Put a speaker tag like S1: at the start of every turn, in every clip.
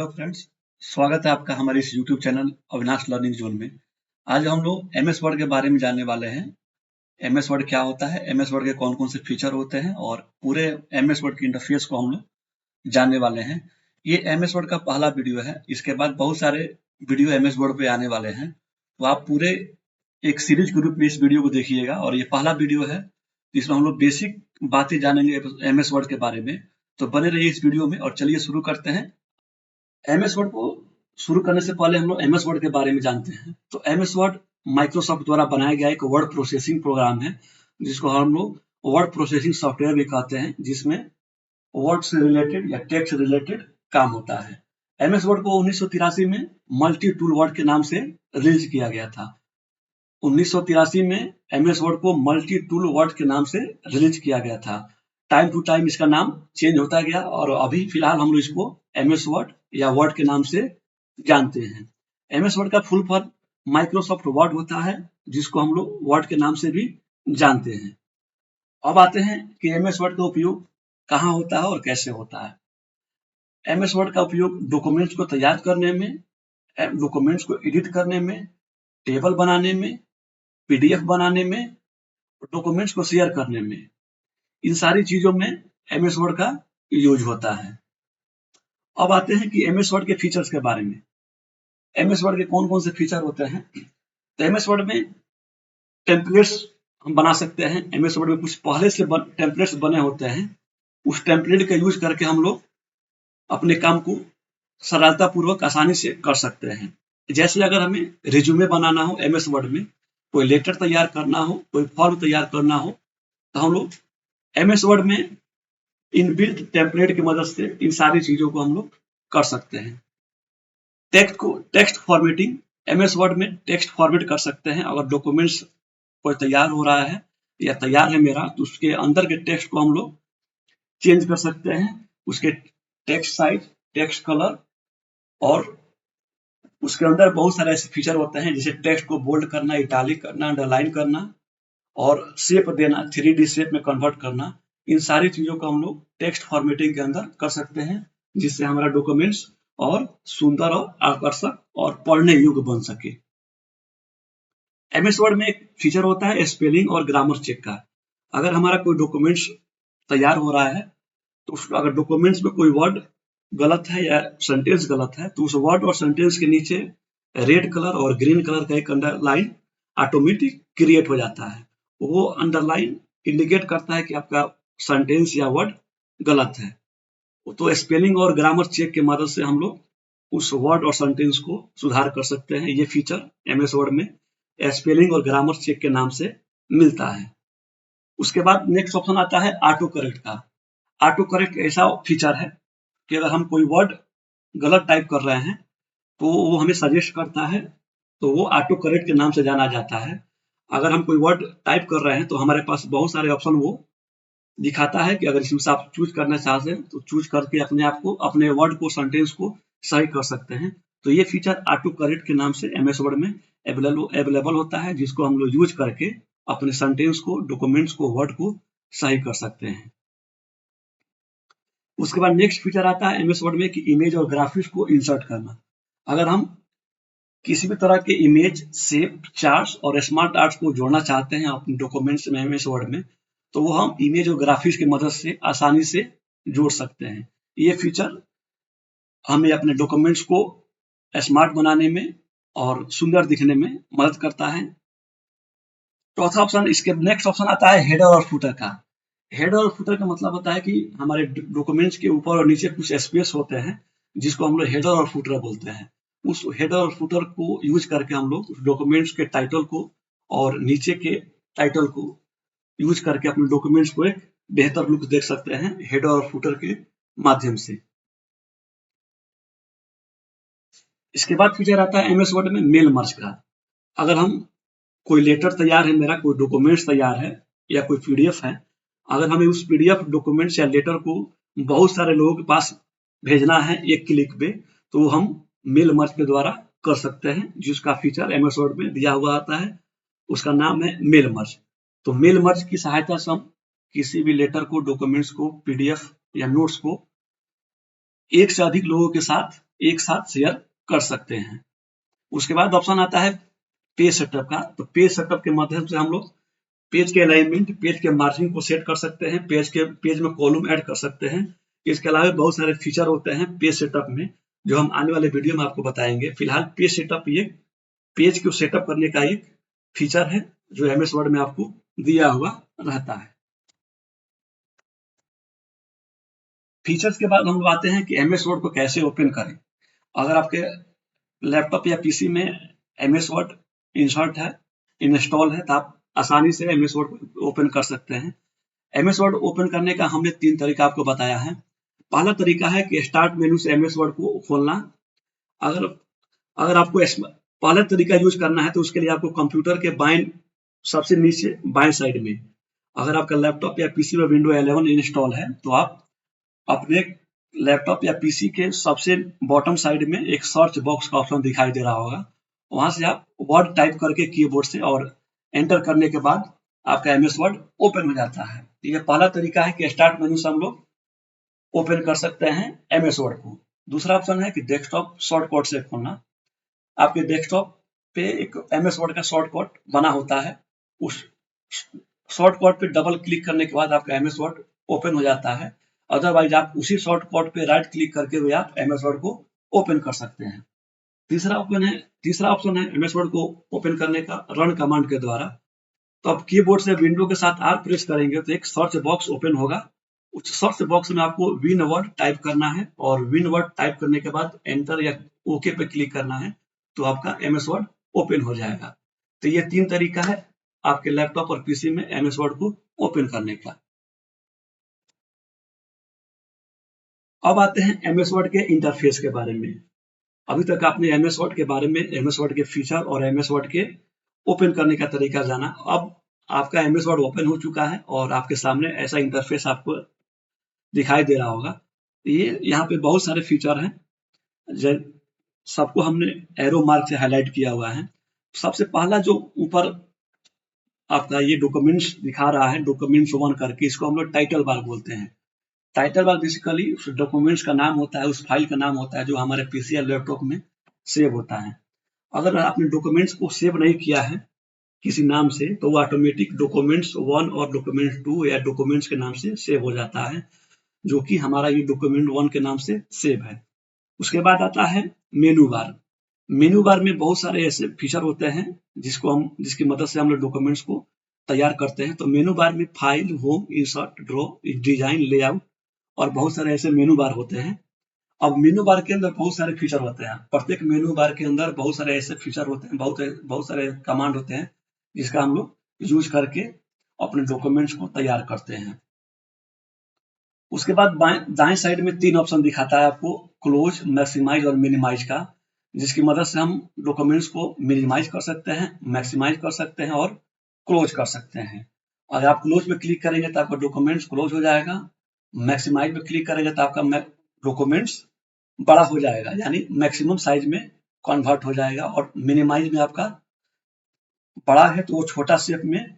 S1: Hello friends, स्वागत है आपका हमारे इस YouTube channel Avinash learning zone में। आज हम लोग एमएस वर्ड के बारे में जानने वाले हैं। एमएस वर्ड क्या होता है, एमएस वर्ड के कौन कौन से फीचर होते हैं और पूरे एमएस वर्ड की इंटरफेस को हम लोग जानने वाले हैं। ये एमएस वर्ड का पहला वीडियो है। इसके बाद बहुत सारे वीडियो एमएस वर्ड पे आने वाले हैं, तो आप पूरे एक सीरीज के रूप में इस वीडियो को देखिएगा। और ये पहला वीडियो है जिसमें हम लोग बेसिक बातें जानेंगे एमएस वर्ड के बारे में। तो बने रहिए इस वीडियो में और चलिए शुरू करते हैं। एमएस वर्ड को शुरू करने से पहले हम लोग एमएस वर्ड के बारे में जानते हैं। तो एमएस वर्ड माइक्रोसॉफ्ट द्वारा बनाया गया एक वर्ड प्रोसेसिंग प्रोग्राम है, जिसको हम लोग वर्ड प्रोसेसिंग सॉफ्टवेयर भी कहते हैं, जिसमें वर्ड से रिलेटेड या टेक्स्ट से रिलेटेड काम होता है। एमएस वर्ड को 1983 में मल्टी टूल वर्ड के नाम से रिलीज किया गया था। 1983 में एमएस वर्ड को मल्टी टूल वर्ड के नाम से रिलीज किया गया था। टाइम टू टाइम इसका नाम चेंज होता गया और अभी फिलहाल हम लोग इसको एमएस वर्ड या वर्ड के नाम से जानते हैं। एमएस वर्ड का फुल फॉर्म माइक्रोसॉफ्ट वर्ड होता है, जिसको हम लोग वर्ड के नाम से भी जानते हैं। अब आते हैं कि एमएस वर्ड का उपयोग कहाँ होता है और कैसे होता है। एमएस वर्ड का उपयोग डॉक्यूमेंट्स को तैयार करने में, डॉक्यूमेंट्स को एडिट करने में, टेबल बनाने में, पीडीएफ बनाने में, डॉक्यूमेंट्स को शेयर करने में, इन सारी चीजों में एमएस वर्ड का यूज होता है। अब आते हैं कि एमएस वर्ड के फीचर्स के बारे में। एमएस वर्ड के कौन कौन से फीचर होते हैं। तो एमएस वर्ड में टेम्पलेट्स हम बना सकते हैं। एमएस वर्ड में कुछ पहले से टेम्पलेट्स बने होते हैं, उस टेम्पलेट का यूज करके हम लोग अपने काम को सरलता पूर्वक आसानी से कर सकते हैं। जैसे अगर हमें रिज्यूमे बनाना हो एमएस वर्ड में, कोई लेटर तैयार करना हो, कोई फॉर्म तैयार करना हो, तो हम लोग एमएस वर्ड में इनबिल्ट टेम्पलेट की मदद से इन सारी चीजों को हम लोग कर सकते हैं। टेक्स्ट फॉर्मेटिंग, एमएस वर्ड में टेक्स्ट फॉर्मेट कर सकते हैं। अगर डॉक्यूमेंट्स कोई तैयार हो रहा है या तैयार है मेरा, तो उसके अंदर के टेक्स्ट को हम लोग चेंज कर सकते हैं। उसके टेक्स्ट साइज, टेक्स्ट कलर, और उसके अंदर बहुत सारे ऐसे फीचर होते हैं जैसे टेक्स्ट को बोल्ड करना, इटालिक करना, अंडरलाइन करना और शेप देना, 3D शेप में कन्वर्ट करना। इन सारी चीजों को हम लोग टेक्स्ट फॉर्मेटिंग के अंदर कर सकते हैं, जिससे हमारा डॉक्यूमेंट्स और सुंदर और आकर्षक और पढ़ने योग्य बन सके। एमएस वर्ड में एक फीचर होता है स्पेलिंग और ग्रामर चेक का। अगर हमारा कोई डॉक्यूमेंट्स तैयार हो रहा है, तो अगर डॉक्यूमेंट्स में कोई वर्ड गलत है या सेंटेंस गलत है, तो उस वर्ड और सेंटेंस के नीचे रेड कलर और ग्रीन कलर का एक अंडरलाइन ऑटोमेटिक क्रिएट हो जाता है। वो अंडरलाइन इंडिकेट करता है कि आपका सेंटेंस या वर्ड गलत है। तो स्पेलिंग और ग्रामर चेक की मदद से हम लोग उस वर्ड और सेंटेंस को सुधार कर सकते हैं। ये फीचर एमएस वर्ड में स्पेलिंग और ग्रामर चेक के नाम से मिलता है। उसके बाद नेक्स्ट ऑप्शन आता है ऑटो करेक्ट का। ऑटो करेक्ट ऐसा फीचर है कि अगर हम कोई वर्ड गलत टाइप कर रहे हैं, तो वो हमें सजेस्ट करता है, तो वो ऑटो करेक्ट के नाम से जाना जाता है। अगर हम कोई वर्ड टाइप कर रहे हैं, तो हमारे पास बहुत सारे ऑप्शन वो दिखाता है कि अगर इसमें से आप चूज करना चाहते हैं, तो चूज करके अपने आप को, अपने वर्ड को, सेंटेंस को सही कर सकते हैं। तो ये फीचर ऑटो करेक्ट के नाम से एमएस वर्ड में अवेलेबल होता है, जिसको हम लोग यूज करके अपने सेंटेंस को, डॉक्यूमेंट्स को, वर्ड को सही कर सकते हैं। उसके बाद नेक्स्ट फीचर आता है एमएस वर्ड में कि इमेज और ग्राफिक्स को इंसर्ट करना। अगर हम किसी भी तरह के इमेज, शेप, चार्ट्स और स्मार्ट आर्ट्स को जोड़ना चाहते हैं अपने डॉक्यूमेंट्स में एमएस वर्ड में, तो वो हम इमेज और ग्राफिक्स की मदद से आसानी से जोड़ सकते हैं। ये फीचर हमें अपने डॉक्यूमेंट्स को स्मार्ट बनाने में और सुंदर दिखने में मदद करता है। चौथा ऑप्शन, इसके नेक्स्ट ऑप्शन आता है हेडर और फुटर का। हेडर और फुटर का मतलब होता है कि हमारे डॉक्यूमेंट्स के ऊपर और नीचे कुछ स्पेस होते हैं, जिसको हम लोग हेडर और फुटर बोलते हैं। उस हेडर और फुटर को यूज करके हम लोग डॉक्यूमेंट्स के टाइटल को और नीचे के टाइटल को यूज करके अपने डॉक्यूमेंट्स को एक बेहतर लुक देख सकते हैं हेडर और फुटर के माध्यम से। इसके बाद फीचर आता है एमएस वर्ड में मेल मर्ज का। अगर हम कोई लेटर तैयार है मेरा, कोई डॉक्यूमेंट्स तैयार है या कोई पीडीएफ है, अगर हमें उस पीडीएफ, डॉक्यूमेंट्स या लेटर को बहुत सारे लोगों के पास भेजना है एक क्लिक पे, तो हम मेल मर्ज के द्वारा कर सकते हैं, जिसका फीचर एमएस वर्ड में दिया हुआ आता है। उसका नाम है मेल मर्ज। तो मेल मर्ज की सहायता से हम किसी भी लेटर को, डॉक्यूमेंट्स को, पीडीएफ या नोट्स को एक से अधिक लोगों के साथ एक साथ शेयर कर सकते हैं। उसके बाद ऑप्शन आता है पेज सेटअप का। तो पेज सेटअप के माध्यम से हम लोग पेज के अलाइनमेंट, पेज के मार्जिन को सेट कर सकते हैं, पेज में कॉलम ऐड कर सकते हैं। इसके अलावा बहुत सारे फीचर होते हैं पेज सेटअप में, जो हम आने वाले वीडियो में आपको बताएंगे। फिलहाल पेज सेटअप ये पेज को सेटअप करने का एक फीचर है जो एमएस वर्ड में आपको दिया हुआ रहता है। फीचर्स के बाद हम लोग आते हैं कि एमएस वर्ड को कैसे ओपन करें। अगर आपके लैपटॉप या पीसी में एमएस वर्ड इंस्टॉल है तो आप आसानी से एमएस वर्ड ओपन कर सकते हैं। एमएस वर्ड ओपन करने का हमने 3 तरीका आपको बताया है। पहला तरीका है कि स्टार्ट मेनू से एमएस वर्ड को खोलना। अगर आपको पहला तरीका यूज करना है तो उसके लिए आपको कंप्यूटर के सबसे नीचे बाएं साइड में, अगर आपका लैपटॉप या पीसी में विंडो 11 इंस्टॉल है तो आप अपने लैपटॉप या पीसी के सबसे बॉटम साइड में एक सर्च बॉक्स का ऑप्शन दिखाई दे रहा होगा। वहां से आप वर्ड टाइप करके कीबोर्ड से और एंटर करने के बाद आपका एमएस वर्ड ओपन हो जाता है। ये पहला तरीका है कि स्टार्ट मेनू से हम लोग ओपन कर सकते हैं एमएस वर्ड को। दूसरा ऑप्शन है कि डेस्कटॉप शॉर्टकट से खोलना। आपके डेस्कटॉप पे एक एमएस वर्ड का शॉर्टकट बना होता है, उस शॉर्टकट पे डबल क्लिक करने के बाद आपका एमएस वर्ड ओपन हो जाता है। अदरवाइज आप उसी शॉर्टकट पे राइट क्लिक करके हुए आप एमएस वर्ड को ओपन कर सकते हैं। तीसरा ऑप्शन है एमएस वर्ड को ओपन करने का रन कमांड के द्वारा। तो आप कीबोर्ड से विंडो के साथ आर प्रेस करेंगे तो एक सर्च बॉक्स ओपन होगा। उस सर्च बॉक्स में आपको विन वर्ड टाइप करना है और विन वर्ड टाइप करने के बाद एंटर या ओके पे क्लिक करना है तो आपका एमएस वर्ड ओपन हो जाएगा। तो ये 3 तरीका है आपके लैपटॉप और पीसी में एमएस वर्ड को ओपन करने का। अब आते हैं एमएस वर्ड के इंटरफेस के बारे में। अभी तक आपने एमएस वर्ड के बारे में, एमएस वर्ड के फीचर और एमएस वर्ड के ओपन करने का तरीका जाना। अब आपका एमएस वर्ड ओपन हो चुका है और आपके सामने ऐसा इंटरफेस आपको दिखाई दे रहा होगा। ये यहाँ पे बहुत सारे फीचर हैं, सबको हमने एरो मार्क से हाईलाइट किया हुआ है। सबसे पहला जो ऊपर आपका ये डॉक्यूमेंट्स दिखा रहा है, डॉक्यूमेंट्स 1 करके, इसको हम लोग टाइटल बार बोलते हैं। टाइटल बार बेसिकली उस डॉक्यूमेंट्स का नाम होता है, उस फाइल का नाम होता है जो हमारे पीसी या लैपटॉप में सेव होता है। अगर आपने डॉक्यूमेंट्स को सेव नहीं किया है किसी नाम से तो वो ऑटोमेटिक डॉक्यूमेंट्स 1 और डॉक्यूमेंट्स 2 या डॉक्यूमेंट्स के नाम से सेव हो जाता है, जो कि हमारा ये डॉक्यूमेंट 1 के नाम से सेव है। उसके बाद आता है मेनू बार। मेनू बार में बहुत सारे ऐसे फीचर होते हैं जिसकी मदद से हम लोग डॉक्यूमेंट्स को तैयार करते हैं। तो मेनू बार में file, home, insert, draw, design, layout और बहुत सारे ऐसे मेनू बार होते हैं। अब मेनू बार के अंदर बहुत सारे फीचर होते हैं। प्रत्येक मेनू बार के अंदर बहुत सारे ऐसे फीचर होते हैं, बहुत सारे कमांड होते हैं जिसका हम लोग यूज करके अपने डॉक्यूमेंट्स को तैयार करते हैं। उसके बाद दाएं साइड में 3 ऑप्शन दिखाता है आपको, क्लोज, मैक्सिमाइज और मिनिमाइज का, जिसकी मदद से हम डॉक्यूमेंट्स को मिनिमाइज कर सकते हैं, मैक्सिमाइज कर सकते हैं और क्लोज कर सकते हैं। अगर आप क्लोज पे क्लिक करेंगे तो आपका डॉक्यूमेंट्स क्लोज हो जाएगा, मैक्सिमाइज पे क्लिक करेंगे तो आपका डॉक्यूमेंट्स बड़ा हो जाएगा, यानी मैक्सिमम साइज में कन्वर्ट हो जाएगा, और मिनिमाइज में आपका बड़ा है तो वो छोटा शेप में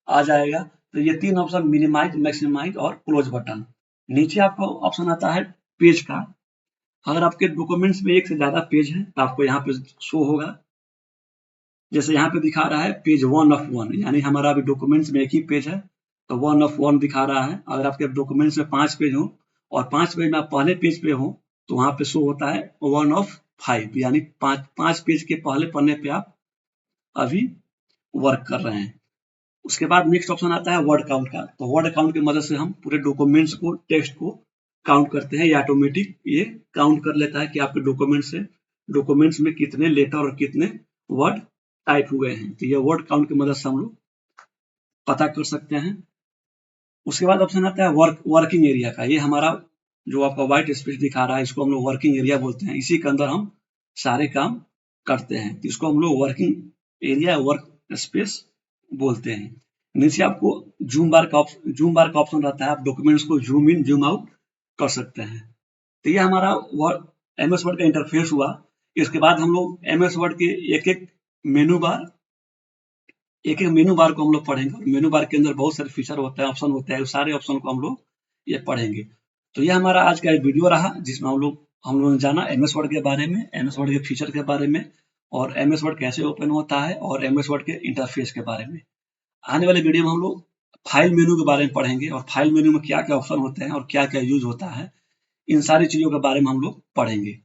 S1: आ जाएगा। तो ये 3 ऑप्शन, मिनिमाइज, मैक्सिमाइज और क्लोज बटन। नीचे आपको ऑप्शन आता है पेज का। अगर आपके डॉक्यूमेंट्स में एक से ज्यादा पेज है तो आपको यहाँ पे शो होगा। जैसे यहाँ पे दिखा रहा है पेज 1 of 1, यानी हमारा अभी डॉक्यूमेंट्स में एक ही पेज है तो 1 of 1 दिखा रहा है। अगर आपके डॉक्यूमेंट्स में 5 पेज हो और 5 पेज में आप पहले पेज पे हो तो वहां पे शो होता है 1 of 5, यानी 5 पेज के पहले पन्ने पे आप अभी वर्क कर रहे हैं। उसके बाद नेक्स्ट ऑप्शन आता है वर्ड काउंट का। तो वर्ड काउंट की मदद से हम पूरे डॉक्यूमेंट्स को, टेक्स्ट को काउंट करते हैं। ये ऑटोमेटिक ये काउंट कर लेता है कि आपके डॉक्यूमेंट्स में कितने लेटर और कितने वर्ड टाइप हुए हैं। तो ये वर्ड काउंट की मदद से हम लोग पता कर सकते हैं। उसके बाद ऑप्शन आता है वर्किंग एरिया का। ये हमारा जो आपका व्हाइट स्पेस दिखा रहा है, इसको हम लोग वर्किंग एरिया बोलते हैं। इसी के अंदर हम सारे काम करते हैं, तो इसको हम लोग वर्किंग एरिया, वर्क स्पेस बोलते हैं। नीचे आपको जूम बार का ऑप्शन रहता है, आप डॉक्यूमेंट्स को जूम इन, जूम आउट कर सकते हैं। तो ये हमारा एमएस वर्ड का इंटरफेस हुआ। इसके बाद हम लोग एमएस वर्ड के एक एक मेनू बार को हम लोग पढ़ेंगे। मेनू बार के अंदर बहुत सारे फीचर होते हैं, ऑप्शन होते हैं, सारे ऑप्शन को हम लोग ये पढ़ेंगे। तो ये हमारा आज का एक वीडियो रहा जिसमें हम लोग हम लोगों ने जाना एमएस वर्ड के बारे में, एमएस वर्ड के फीचर के बारे में, और एमएस वर्ड कैसे ओपन होता है, और एमएस वर्ड के इंटरफेस के बारे में। आने वाले वीडियो में हम लोग फाइल मेनू के बारे में पढ़ेंगे, और फाइल मेनू में क्या क्या ऑप्शन होते हैं और क्या क्या यूज होता है, इन सारी चीजों के बारे में हम लोग पढ़ेंगे।